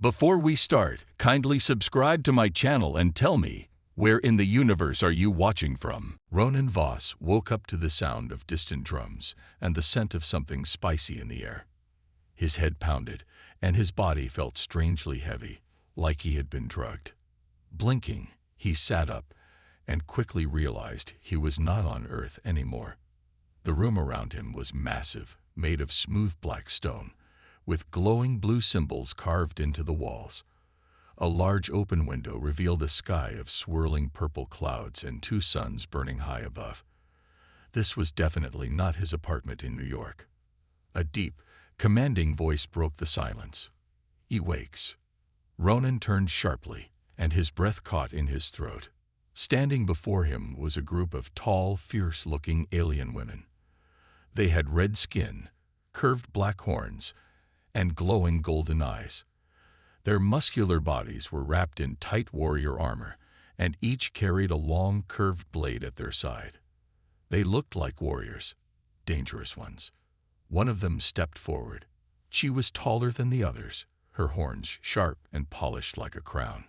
Before we start, kindly subscribe to my channel and tell me, where in the universe are you watching from? Ronan Voss woke up to the sound of distant drums and the scent of something spicy in the air. His head pounded, and his body felt strangely heavy, like he had been drugged. Blinking, he sat up and quickly realized he was not on Earth anymore. The room around him was massive, made of smooth black stone, with glowing blue symbols carved into the walls. A large open window revealed a sky of swirling purple clouds and two suns burning high above. This was definitely not his apartment in New York. A deep, commanding voice broke the silence. "Awakes." Ronan turned sharply, and his breath caught in his throat. Standing before him was a group of tall, fierce-looking alien women. They had red skin, curved black horns, and glowing golden eyes. Their muscular bodies were wrapped in tight warrior armor, and each carried a long, curved blade at their side. They looked like warriors, dangerous ones. One of them stepped forward. She was taller than the others, her horns sharp and polished like a crown.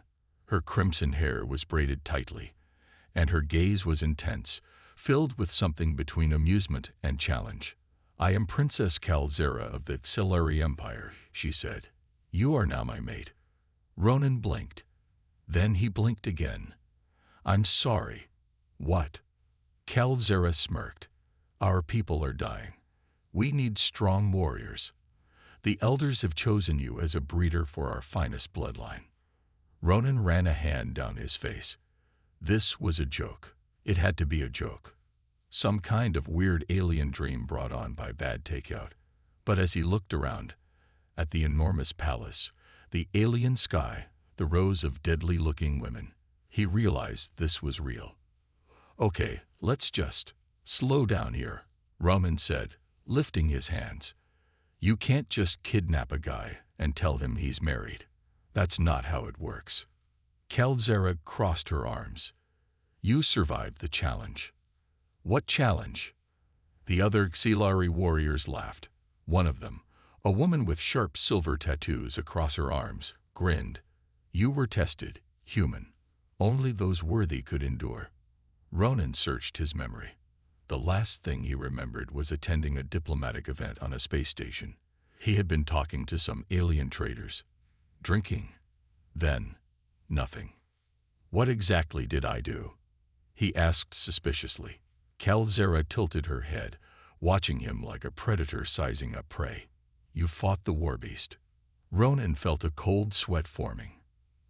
Her crimson hair was braided tightly, and her gaze was intense, filled with something between amusement and challenge. "I am Princess Calzera of the Xilari Empire," she said. "You are now my mate." Ronan blinked. Then he blinked again. "I'm sorry." "What?" Calzera smirked. "Our people are dying. We need strong warriors. The elders have chosen you as a breeder for our finest bloodline." Ronan ran a hand down his face. This was a joke. It had to be a joke. Some kind of weird alien dream brought on by bad takeout. But as he looked around, at the enormous palace, the alien sky, the rows of deadly-looking women, he realized this was real. "Okay, let's just slow down here," Ronan said, lifting his hands. "You can't just kidnap a guy and tell him he's married. That's not how it works." Calzera crossed her arms. "You survived the challenge." "What challenge?" The other Xilari warriors laughed. One of them, a woman with sharp silver tattoos across her arms, grinned. "You were tested, human. Only those worthy could endure." Ronan searched his memory. The last thing he remembered was attending a diplomatic event on a space station. He had been talking to some alien traders. Drinking. Then, nothing. "What exactly did I do?" he asked suspiciously. Calzera tilted her head, watching him like a predator sizing up prey. "You fought the warbeast." Ronan felt a cold sweat forming.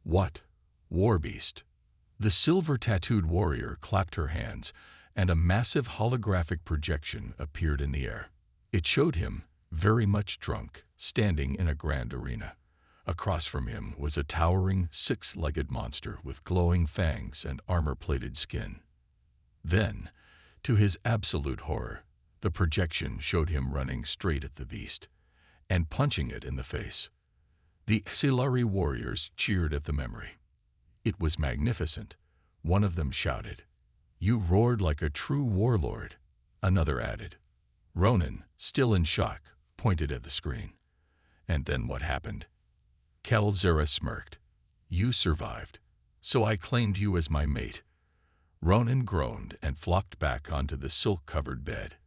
"What? Warbeast?" The silver-tattooed warrior clapped her hands, and a massive holographic projection appeared in the air. It showed him, very much drunk, standing in a grand arena. Across from him was a towering, six-legged monster with glowing fangs and armor-plated skin. Then, to his absolute horror, the projection showed him running straight at the beast and punching it in the face. The Xilari warriors cheered at the memory. It was magnificent. One of them shouted. "You roared like a true warlord," another added. Ronan, still in shock, pointed at the screen. "And then what happened?" Calzera smirked. "You survived, so I claimed you as my mate." Ronan groaned and flopped back onto the silk-covered bed.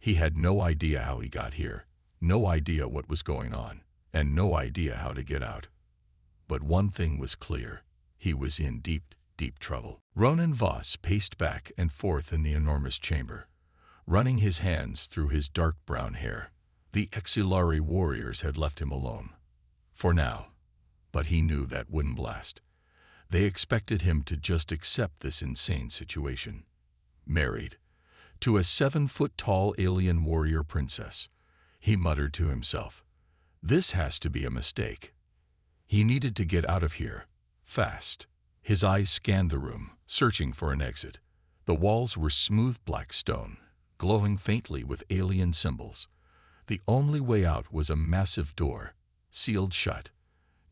He had no idea how he got here, no idea what was going on, and no idea how to get out. But one thing was clear. He was in deep, deep trouble. Ronan Voss paced back and forth in the enormous chamber, running his hands through his dark brown hair. The Xilari warriors had left him alone. For now. But he knew that wouldn't last. They expected him to just accept this insane situation. Married to a 7-foot-tall alien warrior princess, he muttered to himself. This has to be a mistake. He needed to get out of here, fast. His eyes scanned the room, searching for an exit. The walls were smooth black stone, glowing faintly with alien symbols. The only way out was a massive door, sealed shut.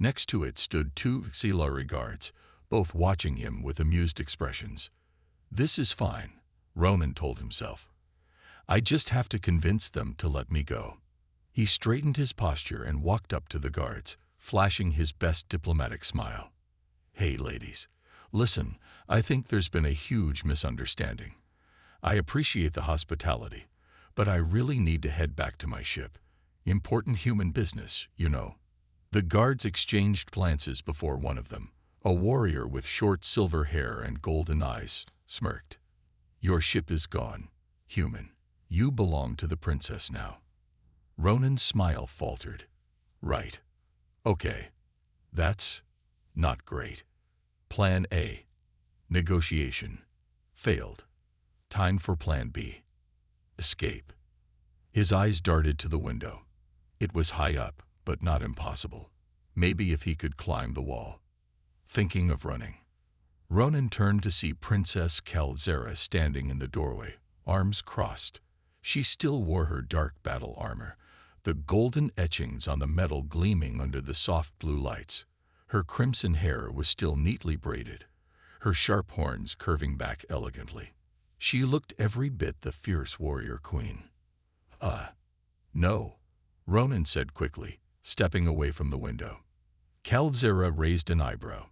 Next to it stood two Xilari guards, both watching him with amused expressions. "This is fine," Ronan told himself. "I just have to convince them to let me go." He straightened his posture and walked up to the guards, flashing his best diplomatic smile. "Hey, ladies, listen, I think there's been a huge misunderstanding. I appreciate the hospitality, but I really need to head back to my ship. Important human business, you know." The guards exchanged glances before one of them, a warrior with short silver hair and golden eyes, smirked. "Your ship is gone, human. You belong to the princess now." Ronan's smile faltered. "Right. Okay. That's not great. Plan A. Negotiation. Failed. Time for Plan B. Escape." His eyes darted to the window. It was high up, but not impossible. Maybe if he could climb the wall. Thinking of running, Ronan turned to see Princess Calzera standing in the doorway, arms crossed. She still wore her dark battle armor, the golden etchings on the metal gleaming under the soft blue lights. Her crimson hair was still neatly braided, her sharp horns curving back elegantly. She looked every bit the fierce warrior queen. No," Ronan said quickly, stepping away from the window. Calzera raised an eyebrow.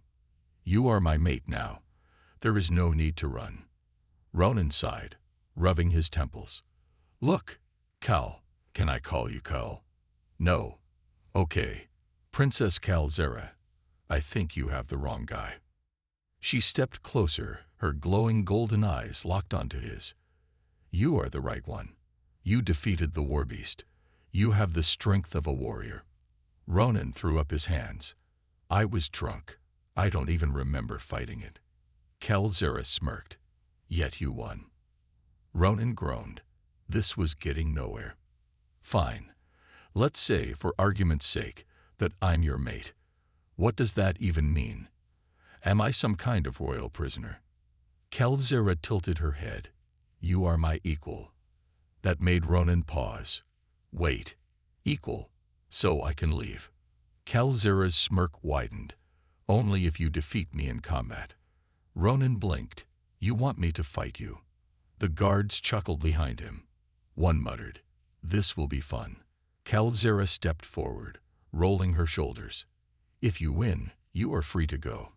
"You are my mate now. There is no need to run." Ronan sighed, rubbing his temples. "Look, Cal. Can I call you Cal?" "No." "Okay. Princess Calzera, I think you have the wrong guy." She stepped closer, her glowing golden eyes locked onto his. "You are the right one. You defeated the war beast. You have the strength of a warrior." Ronan threw up his hands. "I was drunk. I don't even remember fighting it." Calzera smirked. "Yet you won." Ronan groaned. This was getting nowhere. "Fine. Let's say, for argument's sake, that I'm your mate. What does that even mean? Am I some kind of royal prisoner?" Calzera tilted her head. "You are my equal." That made Ronan pause. "Wait. Equal? So I can leave?" Calzera's smirk widened. "Only if you defeat me in combat." Ronan blinked. "You want me to fight you?" The guards chuckled behind him. One muttered, "This will be fun." Calzera stepped forward, rolling her shoulders. "If you win, you are free to go.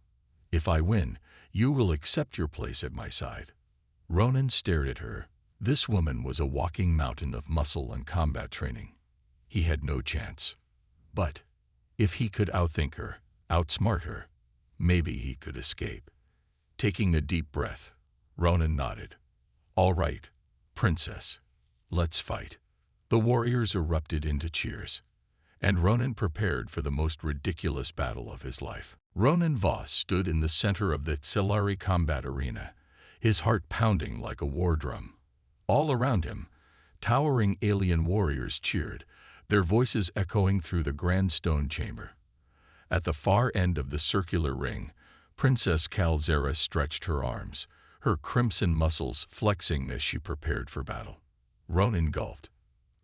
If I win, you will accept your place at my side." Ronan stared at her. This woman was a walking mountain of muscle and combat training. He had no chance. But if he could outthink her, outsmart her, maybe he could escape. Taking a deep breath, Ronan nodded. "All right, princess, let's fight." The warriors erupted into cheers, and Ronan prepared for the most ridiculous battle of his life. Ronan Voss stood in the center of the Cellari combat arena, his heart pounding like a war drum. All around him, towering alien warriors cheered, their voices echoing through the grand stone chamber. At the far end of the circular ring, Princess Calzera stretched her arms, her crimson muscles flexing as she prepared for battle. Ronan gulped.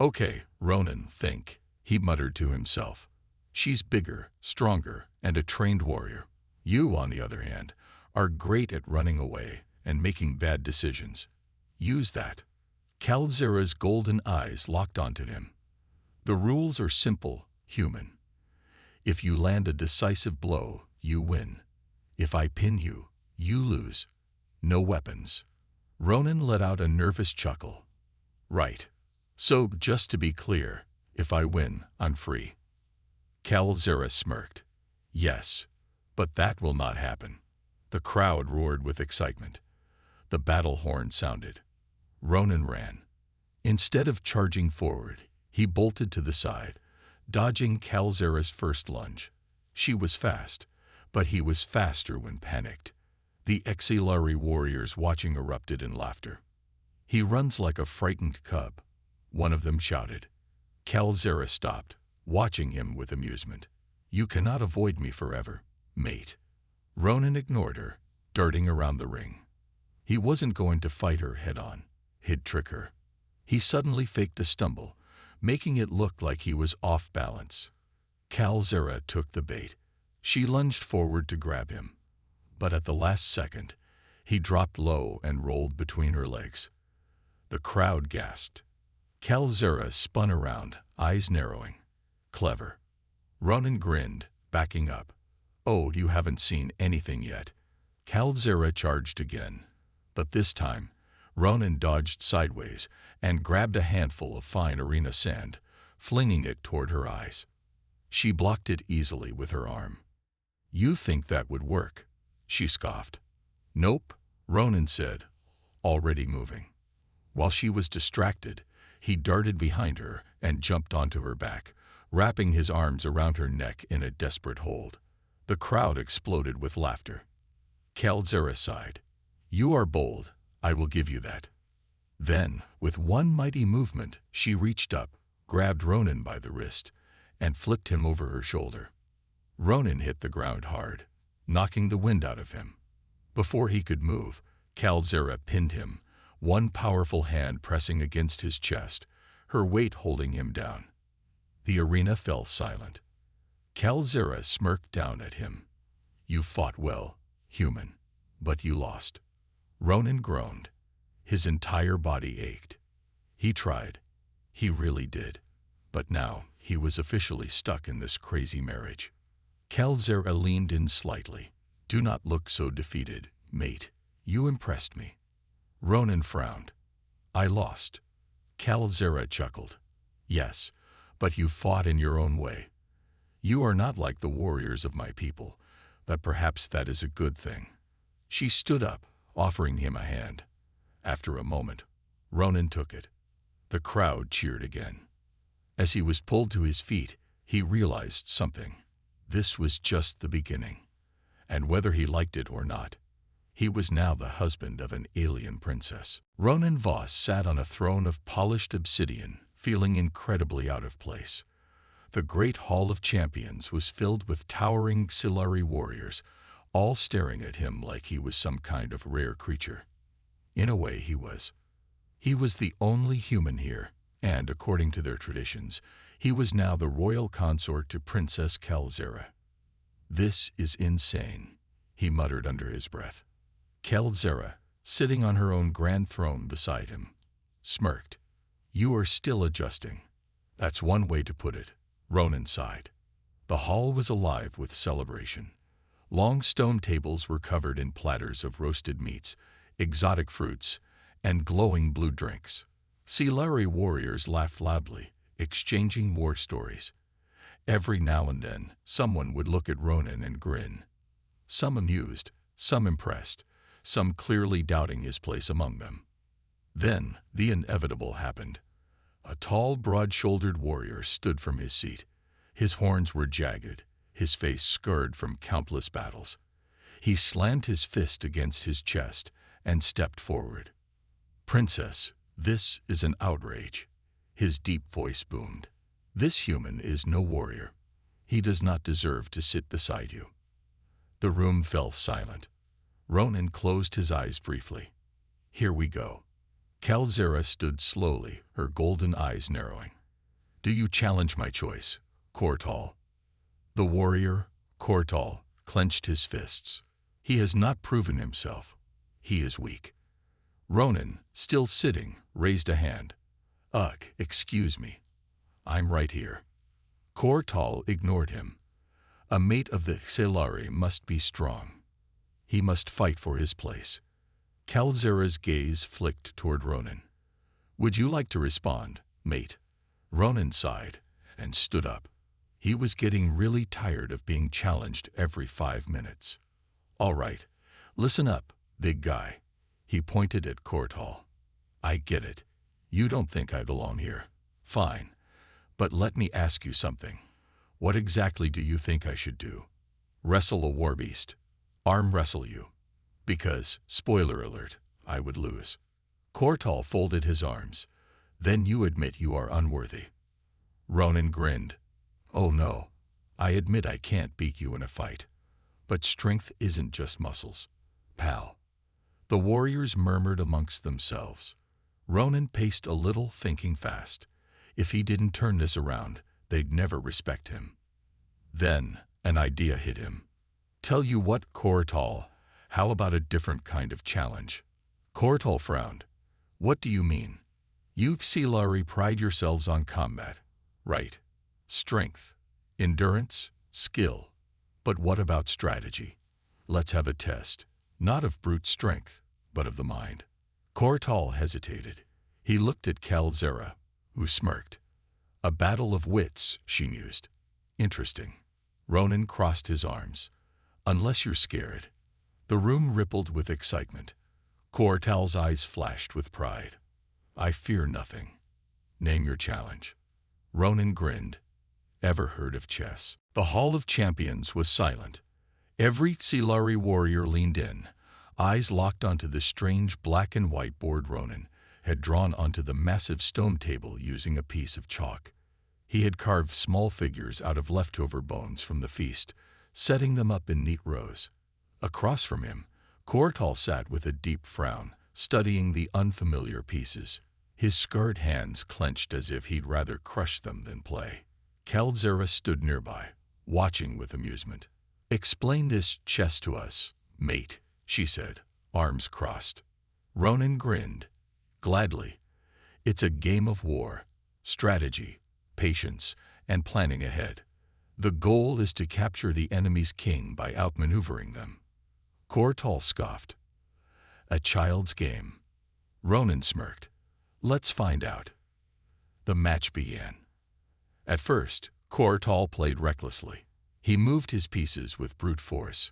"Okay, Ronan, think," he muttered to himself. "She's bigger, stronger, and a trained warrior. You, on the other hand, are great at running away and making bad decisions. Use that." Calzera's golden eyes locked onto him. "The rules are simple, human. If you land a decisive blow, you win. If I pin you, you lose. No weapons." Ronan let out a nervous chuckle. "Right. So, just to be clear, if I win, I'm free." Calzera smirked. "Yes, but that will not happen." The crowd roared with excitement. The battle horn sounded. Ronan ran. Instead of charging forward, he bolted to the side, dodging Calzera's first lunge. She was fast, but he was faster when panicked. The Exilari warriors watching erupted in laughter. "He runs like a frightened cub," one of them shouted. Calzera stopped, watching him with amusement. "You cannot avoid me forever, mate." Ronan ignored her, darting around the ring. He wasn't going to fight her head-on. He'd trick her. He suddenly faked a stumble, making it look like he was off balance. Calzera took the bait. She lunged forward to grab him. But at the last second, he dropped low and rolled between her legs. The crowd gasped. Calzera spun around, eyes narrowing. "Clever." Ronan grinned, backing up. "Oh, you haven't seen anything yet." Calzera charged again, but this time, Ronan dodged sideways and grabbed a handful of fine arena sand, flinging it toward her eyes. She blocked it easily with her arm. "You think that would work?" she scoffed. "Nope," Ronan said, already moving. While she was distracted, he darted behind her and jumped onto her back, wrapping his arms around her neck in a desperate hold. The crowd exploded with laughter. Calzera sighed. "You are bold, I will give you that." Then, with one mighty movement, she reached up, grabbed Ronan by the wrist, and flipped him over her shoulder. Ronan hit the ground hard, knocking the wind out of him. Before he could move, Calzera pinned him, one powerful hand pressing against his chest, her weight holding him down. The arena fell silent. Calzera smirked down at him. "You fought well, human, but you lost." Ronan groaned. His entire body ached. He tried. He really did. But now he was officially stuck in this crazy marriage. Calzera leaned in slightly. "Do not look so defeated, mate. You impressed me." Ronan frowned. "I lost." Calzera chuckled. "Yes, but you fought in your own way. You are not like the warriors of my people, but perhaps that is a good thing." She stood up, offering him a hand. After a moment, Ronan took it. The crowd cheered again. As he was pulled to his feet, he realized something. This was just the beginning. And whether he liked it or not, he was now the husband of an alien princess. Ronan Voss sat on a throne of polished obsidian, feeling incredibly out of place. The great Hall of Champions was filled with towering Xilari warriors, all staring at him like he was some kind of rare creature. In a way, he was. He was the only human here, and according to their traditions, he was now the royal consort to Princess Calzera. "This is insane," he muttered under his breath. Calzera, sitting on her own grand throne beside him, smirked. "You are still adjusting." "That's one way to put it," Ronan sighed. The hall was alive with celebration. Long stone tables were covered in platters of roasted meats, exotic fruits, and glowing blue drinks. Xilari warriors laughed loudly, exchanging war stories. Every now and then, someone would look at Ronan and grin. Some amused, some impressed, some clearly doubting his place among them. Then, the inevitable happened. A tall, broad-shouldered warrior stood from his seat. His horns were jagged, his face scarred from countless battles. He slammed his fist against his chest and stepped forward. "Princess, this is an outrage," his deep voice boomed. "This human is no warrior. He does not deserve to sit beside you." The room fell silent. Ronan closed his eyes briefly. "Here we go." Calzera stood slowly, her golden eyes narrowing. "Do you challenge my choice, Kortal?" The warrior, Kortal, clenched his fists. He has not proven himself. He is weak. Ronan, still sitting, raised a hand. "Ugh, excuse me. I'm right here." Kortal ignored him. A mate of the Xilari must be strong. He must fight for his place. Calzera's gaze flicked toward Ronan. "Would you like to respond, mate?" Ronan sighed and stood up. He was getting really tired of being challenged every 5 minutes. "All right, listen up, big guy." He pointed at Kortal. "I get it. You don't think I belong here. Fine. But let me ask you something. What exactly do you think I should do? Wrestle a warbeast? Arm wrestle you? Because, spoiler alert, I would lose." Kortal folded his arms. "Then you admit you are unworthy." Ronan grinned. "Oh no, I admit I can't beat you in a fight. But strength isn't just muscles, pal." The warriors murmured amongst themselves. Ronan paced a little, thinking fast. If he didn't turn this around, they'd never respect him. Then, an idea hit him. "Tell you what, Kortal, how about a different kind of challenge?" Kortal frowned. "What do you mean? You Xilari pride yourselves on combat, right? Strength, endurance, skill, But what about strategy? Let's have a test, not of brute strength, but of the mind. Kortal hesitated. He looked at Calzera, who smirked. A battle of wits, she mused. Interesting. Ronan crossed his arms. Unless you're scared. The room rippled with excitement. Kortal's eyes flashed with pride. I fear nothing. Name your challenge. Ronan grinned. Ever heard of chess? The Hall of Champions was silent. Every Tsilari warrior leaned in, eyes locked onto the strange black and white board Ronan had drawn onto the massive stone table using a piece of chalk. He had carved small figures out of leftover bones from the feast, setting them up in neat rows. Across from him, Kortal sat with a deep frown, studying the unfamiliar pieces. His scarred hands clenched as if he'd rather crush them than play. Calzera stood nearby, watching with amusement. Explain this chess to us, mate, she said, arms crossed. Ronan grinned. Gladly. It's a game of war, strategy, patience, and planning ahead. The goal is to capture the enemy's king by outmaneuvering them. Kortal scoffed. A child's game. Ronan smirked. Let's find out. The match began. At first, Kortal played recklessly. He moved his pieces with brute force,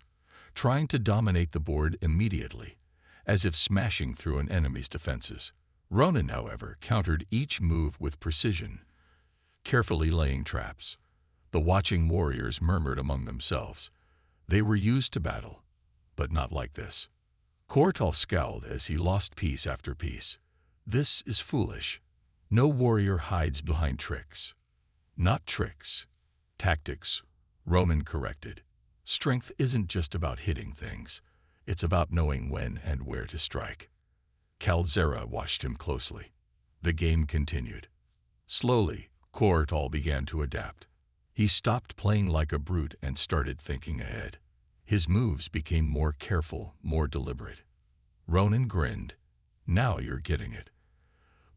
trying to dominate the board immediately, as if smashing through an enemy's defenses. Ronan, however, countered each move with precision, carefully laying traps. The watching warriors murmured among themselves. They were used to battle, but not like this. Kortal scowled as he lost piece after piece. This is foolish. No warrior hides behind tricks. Not tricks. Tactics, Ronan corrected. Strength isn't just about hitting things. It's about knowing when and where to strike. Calzera watched him closely. The game continued. Slowly, Kortal began to adapt. He stopped playing like a brute and started thinking ahead. His moves became more careful, more deliberate. Ronan grinned. Now you're getting it.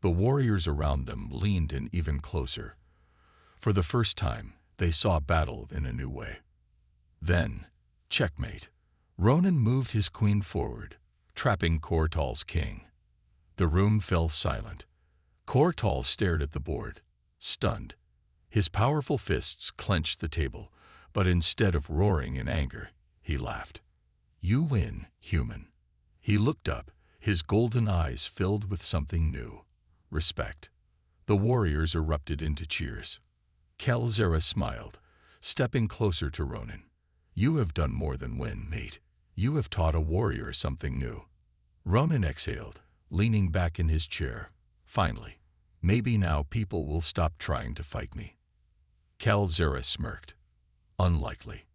The warriors around them leaned in even closer. For the first time, they saw battle in a new way. Then, checkmate. Ronan moved his queen forward, trapping Kortal's king. The room fell silent. Kortal stared at the board, stunned. His powerful fists clenched the table, but instead of roaring in anger, he laughed. You win, human. He looked up, his golden eyes filled with something new. Respect. The warriors erupted into cheers. Calzera smiled, stepping closer to Ronan. You have done more than win, mate. You have taught a warrior something new. Ronan exhaled, leaning back in his chair. Finally, maybe now people will stop trying to fight me. Calzera smirked. Unlikely.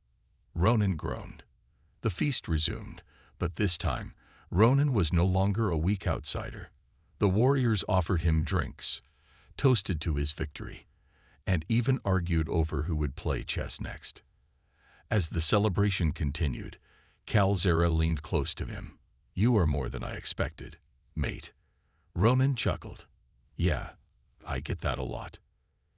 Ronan groaned. The feast resumed, but this time, Ronan was no longer a weak outsider. The warriors offered him drinks, toasted to his victory, and even argued over who would play chess next. As the celebration continued, Calzera leaned close to him. You are more than I expected, mate. Ronan chuckled. Yeah, I get that a lot.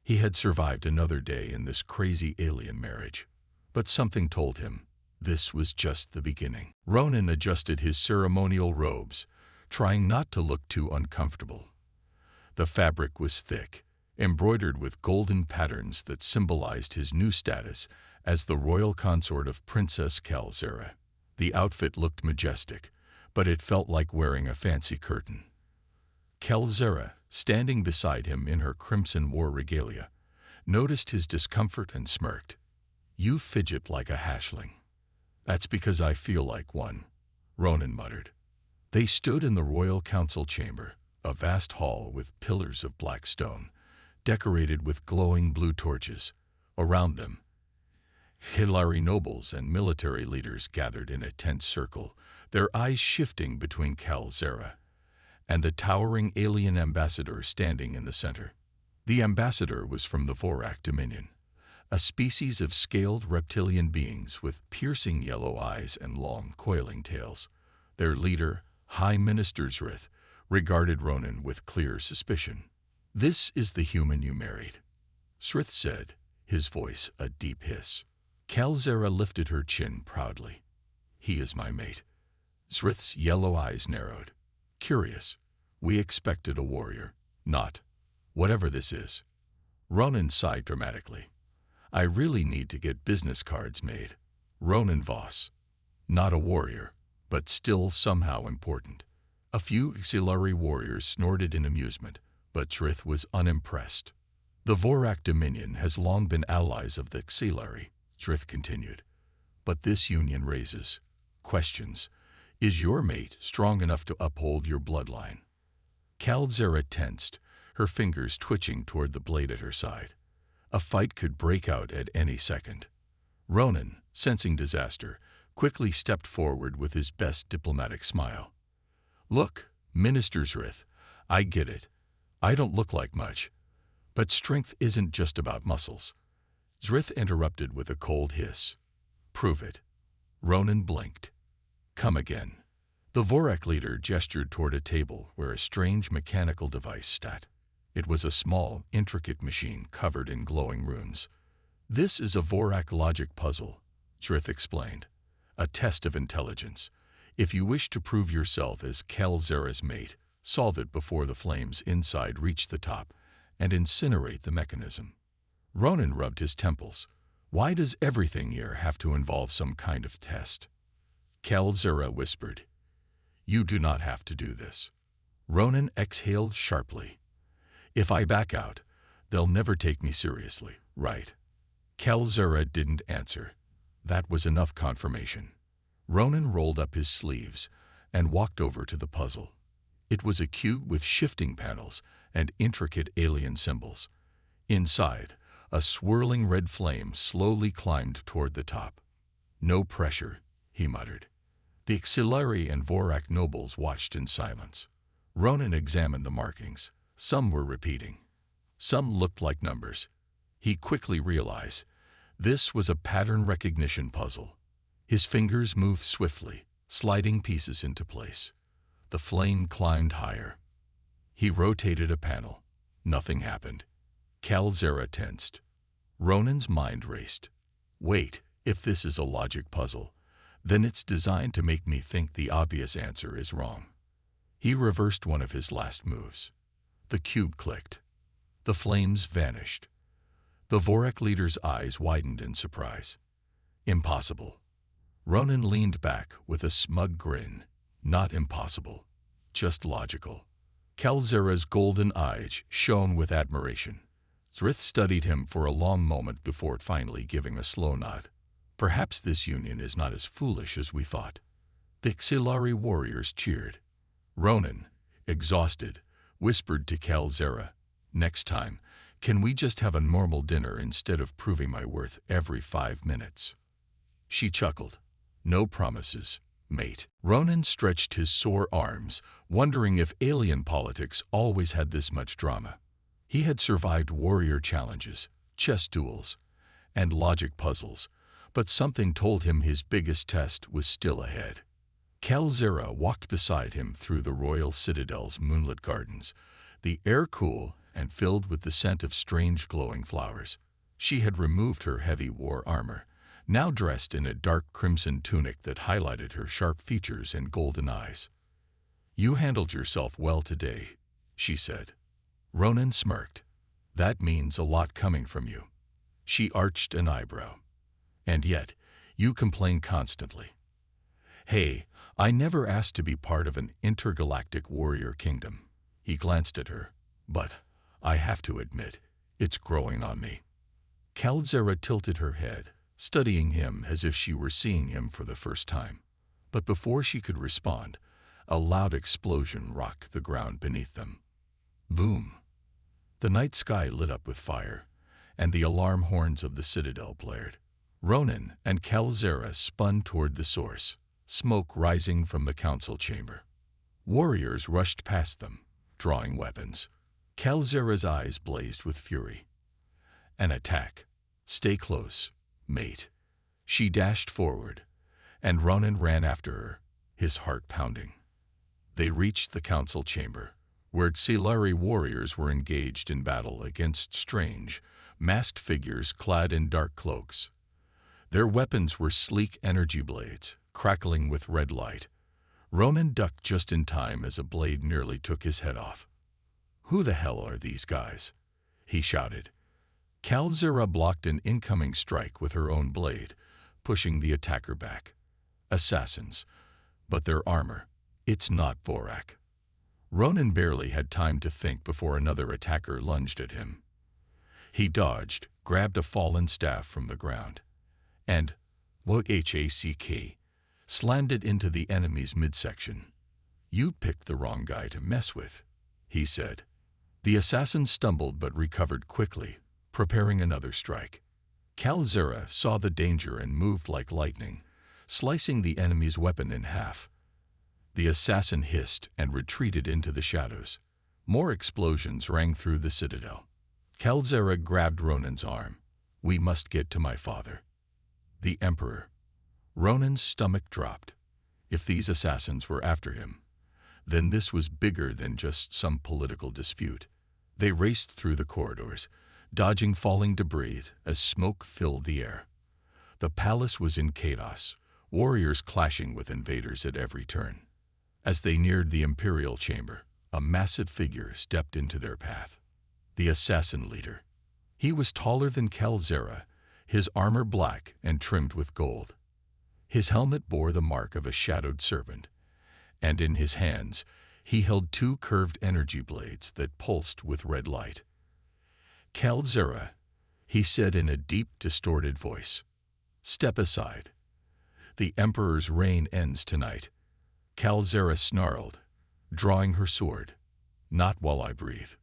He had survived another day in this crazy alien marriage. But something told him this was just the beginning. Ronan adjusted his ceremonial robes, trying not to look too uncomfortable. The fabric was thick, embroidered with golden patterns that symbolized his new status as the royal consort of Princess Calzera. The outfit looked majestic, but it felt like wearing a fancy curtain. Calzera, standing beside him in her crimson war regalia, noticed his discomfort and smirked. You fidget like a hatchling. That's because I feel like one, Ronan muttered. They stood in the royal council chamber, a vast hall with pillars of black stone, decorated with glowing blue torches. Around them, Hilari nobles and military leaders gathered in a tense circle, their eyes shifting between Calzera and the towering alien ambassador standing in the center. The ambassador was from the Vorak Dominion, a species of scaled reptilian beings with piercing yellow eyes and long, coiling tails. Their leader, High Minister Zrith, regarded Ronan with clear suspicion. This is the human you married, Zrith said, his voice a deep hiss. Calzera lifted her chin proudly. He is my mate. Zrith's yellow eyes narrowed. Curious. We expected a warrior, not whatever this is. Ronan sighed dramatically. I really need to get business cards made. Ronan Voss. Not a warrior, but still somehow important. A few Xilari warriors snorted in amusement, but Zrith was unimpressed. The Vorak Dominion has long been allies of the Xilari, Zrith continued. But this union raises questions. Is your mate strong enough to uphold your bloodline? Calzera tensed, her fingers twitching toward the blade at her side. A fight could break out at any second. Ronan, sensing disaster, quickly stepped forward with his best diplomatic smile. Look, Minister Zrith, I get it. I don't look like much. But strength isn't just about muscles. Zrith interrupted with a cold hiss. Prove it. Ronan blinked. Come again. The Vorak leader gestured toward a table where a strange mechanical device sat. It was a small, intricate machine covered in glowing runes. This is a Vorak logic puzzle, Zrith explained. A test of intelligence. If you wish to prove yourself as Calzera's mate, solve it before the flames inside reach the top and incinerate the mechanism. Ronan rubbed his temples. Why does everything here have to involve some kind of test? Calzera whispered. You do not have to do this. Ronan exhaled sharply. If I back out, they'll never take me seriously, right? Calzera didn't answer. That was enough confirmation. Ronan rolled up his sleeves and walked over to the puzzle. It was a cube with shifting panels and intricate alien symbols. Inside, a swirling red flame slowly climbed toward the top. No pressure, he muttered. The Xilari and Vorak nobles watched in silence. Ronan examined the markings. Some were repeating. Some looked like numbers. He quickly realized this was a pattern recognition puzzle. His fingers moved swiftly, sliding pieces into place. The flame climbed higher. He rotated a panel. Nothing happened. Calzera tensed. Ronan's mind raced. Wait, if this is a logic puzzle, then it's designed to make me think the obvious answer is wrong. He reversed one of his last moves. The cube clicked. The flames vanished. The Vorak leader's eyes widened in surprise. Impossible. Ronan leaned back with a smug grin. Not impossible, just logical. Calzera's golden eyes shone with admiration. Zrith studied him for a long moment before finally giving a slow nod. Perhaps this union is not as foolish as we thought. The Xilari warriors cheered. Ronan, exhausted, whispered to Calzera, next time, can we just have a normal dinner instead of proving my worth every 5 minutes? She chuckled. No promises, mate. Ronan stretched his sore arms, wondering if alien politics always had this much drama. He had survived warrior challenges, chess duels, and logic puzzles, but something told him his biggest test was still ahead. Calzera walked beside him through the royal citadel's moonlit gardens, the air cool and filled with the scent of strange glowing flowers. She had removed her heavy war armor, now dressed in a dark crimson tunic that highlighted her sharp features and golden eyes. You handled yourself well today, she said. Ronan smirked. That means a lot coming from you. She arched an eyebrow. And yet, you complain constantly. Hey, I never asked to be part of an intergalactic warrior kingdom. He glanced at her. But, I have to admit, it's growing on me. Calzera tilted her head, studying him as if she were seeing him for the first time. But before she could respond, a loud explosion rocked the ground beneath them. Boom! The night sky lit up with fire, and the alarm horns of the citadel blared. Ronan and Calzera spun toward the source, smoke rising from the council chamber. Warriors rushed past them, drawing weapons. Calzera's eyes blazed with fury. An attack. Stay close, mate. She dashed forward, and Ronan ran after her, his heart pounding. They reached the council chamber, where Xilari warriors were engaged in battle against strange, masked figures clad in dark cloaks. Their weapons were sleek energy blades, crackling with red light. Ronan ducked just in time as a blade nearly took his head off. "Who the hell are these guys?" he shouted. Kalzera blocked an incoming strike with her own blade, pushing the attacker back. "Assassins. But their armor. It's not Vorak." Ronan barely had time to think before another attacker lunged at him. He dodged, grabbed a fallen staff from the ground, and, WHACK, slammed it into the enemy's midsection. "You picked the wrong guy to mess with," he said. The assassin stumbled but recovered quickly, preparing another strike. Kalzera saw the danger and moved like lightning, slicing the enemy's weapon in half. The assassin hissed and retreated into the shadows. More explosions rang through the citadel. Kalzera grabbed Ronan's arm. "We must get to my father." The Emperor. Ronan's stomach dropped. If these assassins were after him, then this was bigger than just some political dispute. They raced through the corridors, dodging falling debris as smoke filled the air. The palace was in chaos, warriors clashing with invaders at every turn. As they neared the Imperial chamber, a massive figure stepped into their path. The assassin leader. He was taller than Kalzera, his armor black and trimmed with gold. His helmet bore the mark of a shadowed serpent, and in his hands he held two curved energy blades that pulsed with red light. "Kalzera," he said in a deep, distorted voice, "step aside. The Emperor's reign ends tonight." Kalzera snarled, drawing her sword. "Not while I breathe."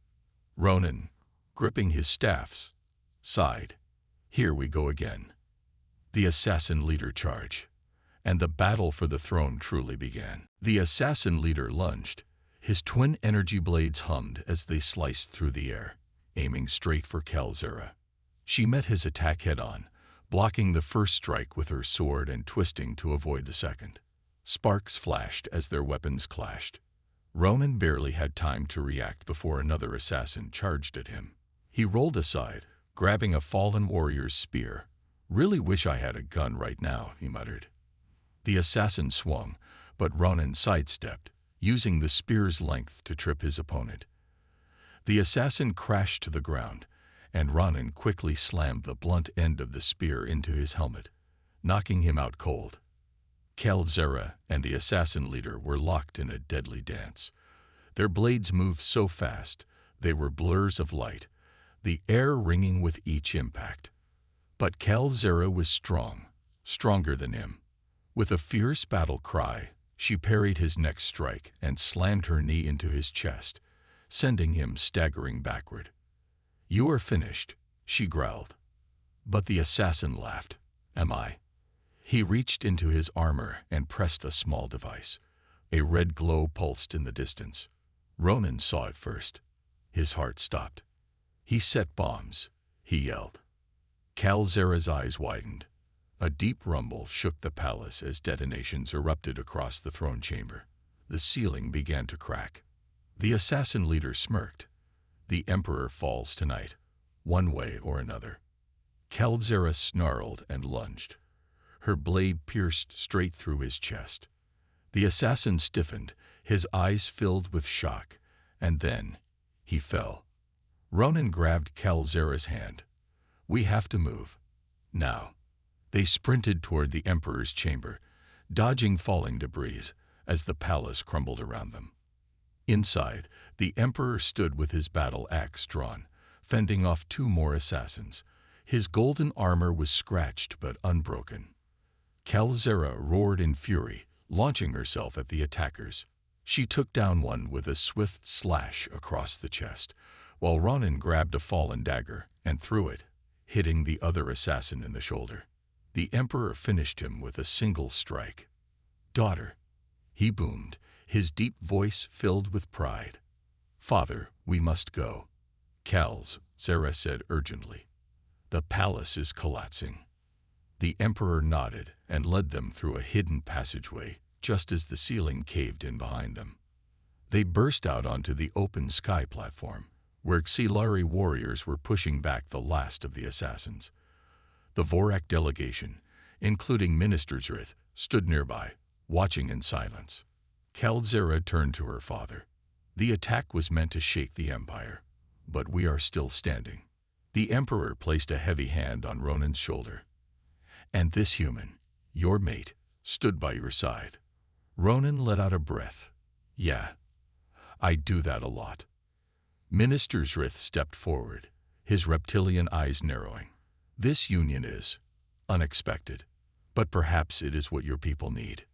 Ronan, gripping his staffs, sighed. "Here we go again." The assassin leader charged, and the battle for the throne truly began. The assassin leader lunged. His twin energy blades hummed as they sliced through the air, aiming straight for Kalzera. She met his attack head-on, blocking the first strike with her sword and twisting to avoid the second. Sparks flashed as their weapons clashed. Ronan barely had time to react before another assassin charged at him. He rolled aside, grabbing a fallen warrior's spear. "Really wish I had a gun right now," he muttered. The assassin swung, but Ronan sidestepped, using the spear's length to trip his opponent. The assassin crashed to the ground, and Ronan quickly slammed the blunt end of the spear into his helmet, knocking him out cold. Kalzera and the assassin leader were locked in a deadly dance. Their blades moved so fast, they were blurs of light, the air ringing with each impact. But Kalzera was strong, stronger than him. With a fierce battle cry, she parried his next strike and slammed her knee into his chest, sending him staggering backward. "You are finished," she growled. But the assassin laughed. "Am I?" He reached into his armor and pressed a small device. A red glow pulsed in the distance. Ronan saw it first. His heart stopped. "He set bombs," he yelled. Kalzera's eyes widened. A deep rumble shook the palace as detonations erupted across the throne chamber. The ceiling began to crack. The assassin leader smirked. "The Emperor falls tonight, one way or another." Kalzera snarled and lunged. Her blade pierced straight through his chest. The assassin stiffened, his eyes filled with shock, and then he fell. Ronan grabbed Kalzera's hand. "We have to move. Now." They sprinted toward the Emperor's chamber, dodging falling debris as the palace crumbled around them. Inside, the Emperor stood with his battle axe drawn, fending off two more assassins. His golden armor was scratched but unbroken. Kalzera roared in fury, launching herself at the attackers. She took down one with a swift slash across the chest, while Ronan grabbed a fallen dagger and threw it, hitting the other assassin in the shoulder. The Emperor finished him with a single strike. "Daughter," he boomed, his deep voice filled with pride. "Father, we must go," Kalzera said urgently. "The palace is collapsing." The Emperor nodded and led them through a hidden passageway, just as the ceiling caved in behind them. They burst out onto the open sky platform, where Xilari warriors were pushing back the last of the assassins. The Vorak delegation, including Minister Zrith, stood nearby, watching in silence. Calzera turned to her father. The attack was meant to shake the Empire, but we are still standing. The Emperor placed a heavy hand on Ronan's shoulder. And this human, your mate, stood by your side. Ronan let out a breath. Yeah, I do that a lot. Minister Zrith stepped forward, his reptilian eyes narrowing. This union is unexpected, but perhaps it is what your people need.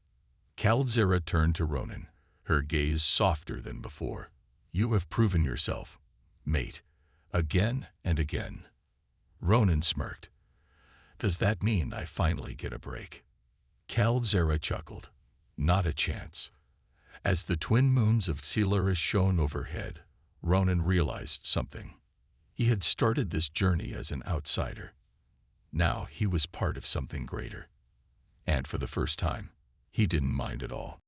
Calzera turned to Ronan, her gaze softer than before. You have proven yourself, mate, again and again. Ronan smirked. Does that mean I finally get a break? Calzera chuckled. Not a chance. As the twin moons of Xelaris shone overhead, Ronan realized something. He had started this journey as an outsider. Now he was part of something greater. And for the first time, he didn't mind at all.